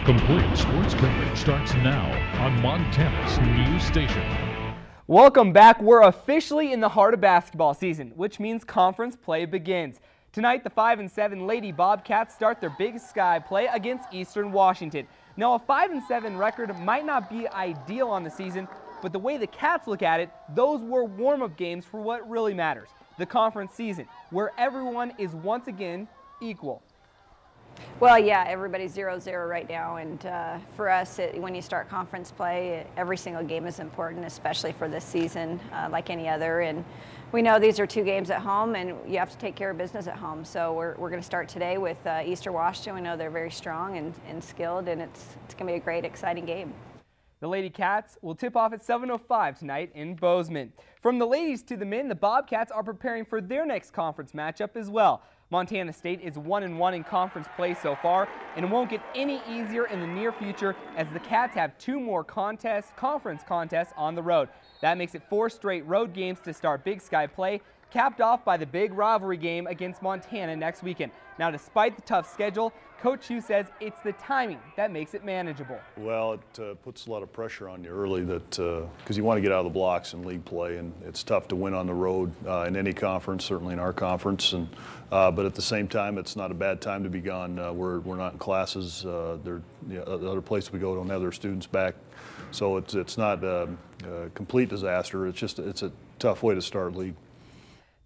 Complete sports coverage starts now on Montana's news station. Welcome back. We're officially in the heart of basketball season, which means conference play begins. Tonight, the 5-7 Lady Bobcats start their Big Sky play against Eastern Washington. Now, a 5-7 record might not be ideal on the season, but the way the Cats look at it, those were warm-up games for what really matters, the conference season, where everyone is once again equal. Well, yeah, everybody's 0-0 right now, and for us, when you start conference play, every single game is important, especially for this season, like any other. And we know these are 2 games at home, and you have to take care of business at home. So we're going to start today with Eastern Washington. We know they're very strong and skilled, and it's going to be a great, exciting game. The Lady Cats will tip off at 7:05 tonight in Bozeman. From the ladies to the men, the Bobcats are preparing for their next conference matchup as well. Montana State is 1-1 in conference play so far, and it won't get any easier in the near future as the Cats have 2 more conference contests on the road. That makes it 4 straight road games to start Big Sky play, capped off by the big rivalry game against Montana next weekend. Now, despite the tough schedule, Coach Hugh says it's the timing that makes it manageable. Well, it puts a lot of pressure on you early because you want to get out of the blocks in league play, and it's tough to win on the road in any conference, certainly in our conference. But at the same time, it's not a bad time to be gone. We're not in classes. The other places we go don't have their students back, so it's not a complete disaster. It's a tough way to start league.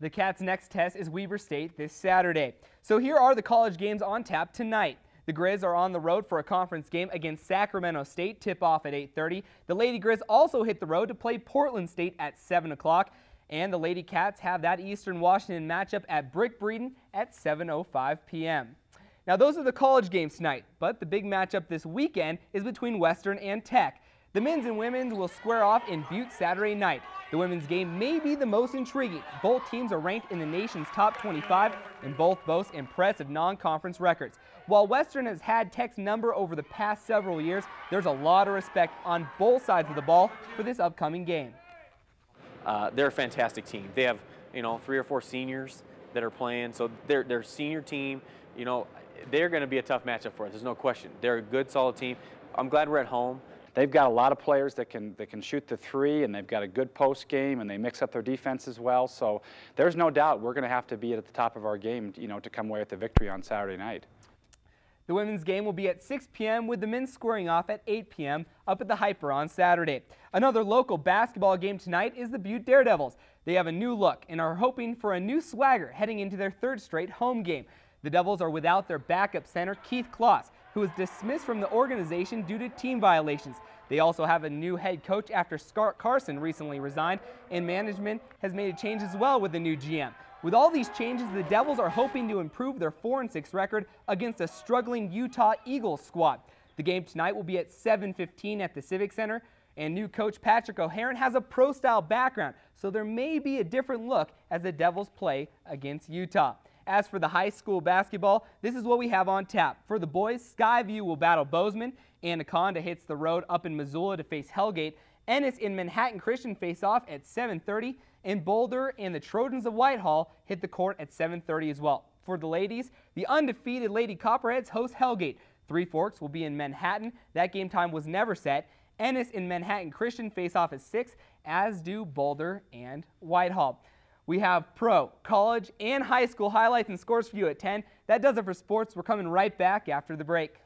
The Cats' next test is Weber State this Saturday. So here are the college games on tap tonight. The Grizz are on the road for a conference game against Sacramento State, tip-off at 8:30. The Lady Grizz also hit the road to play Portland State at 7 o'clock. And the Lady Cats have that Eastern Washington matchup at Brick Breeden at 7:05 p.m. Now, those are the college games tonight, but the big matchup this weekend is between Western and Tech. The men's and women's will square off in Butte Saturday night. The women's game may be the most intriguing. Both teams are ranked in the nation's top 25 and both boast impressive non-conference records. While Western has had Tech's number over the past several years, there's a lot of respect on both sides of the ball for this upcoming game. They're a fantastic team. They have, 3 or 4 seniors that are playing, so their senior team, they're going to be a tough matchup for us. There's no question. They're a good, solid team. I'm glad we're at home. They've got a lot of players that can shoot the 3, and they've got a good post game, and they mix up their defense as well. So there's no doubt we're going to have to be at the top of our game, to come away with the victory on Saturday night. The women's game will be at 6 p.m. with the men squaring off at 8 p.m. up at the Hyper on Saturday. Another local basketball game tonight is the Butte Daredevils. They have a new look and are hoping for a new swagger heading into their 3rd straight home game. The Devils are without their backup center, Keith Kloss, who was dismissed from the organization due to team violations. They also have a new head coach after Scott Carson recently resigned, and management has made a change as well with the new GM. With all these changes, the Devils are hoping to improve their 4-6 record against a struggling Utah Eagles squad. The game tonight will be at 7:15 at the Civic Center, and new coach Patrick O'Haron has a pro-style background, so there may be a different look as the Devils play against Utah. As for the high school basketball, this is what we have on tap. For the boys, Skyview will battle Bozeman. Anaconda hits the road up in Missoula to face Hellgate. Ennis and Manhattan Christian face off at 7:30. And Boulder and the Trojans of Whitehall hit the court at 7:30 as well. For the ladies, the undefeated Lady Copperheads host Hellgate. Three Forks will be in Manhattan. That game time was never set. Ennis and Manhattan Christian face off at 6, as do Boulder and Whitehall. We have pro, college, and high school highlights and scores for you at 10. That does it for sports. We're coming right back after the break.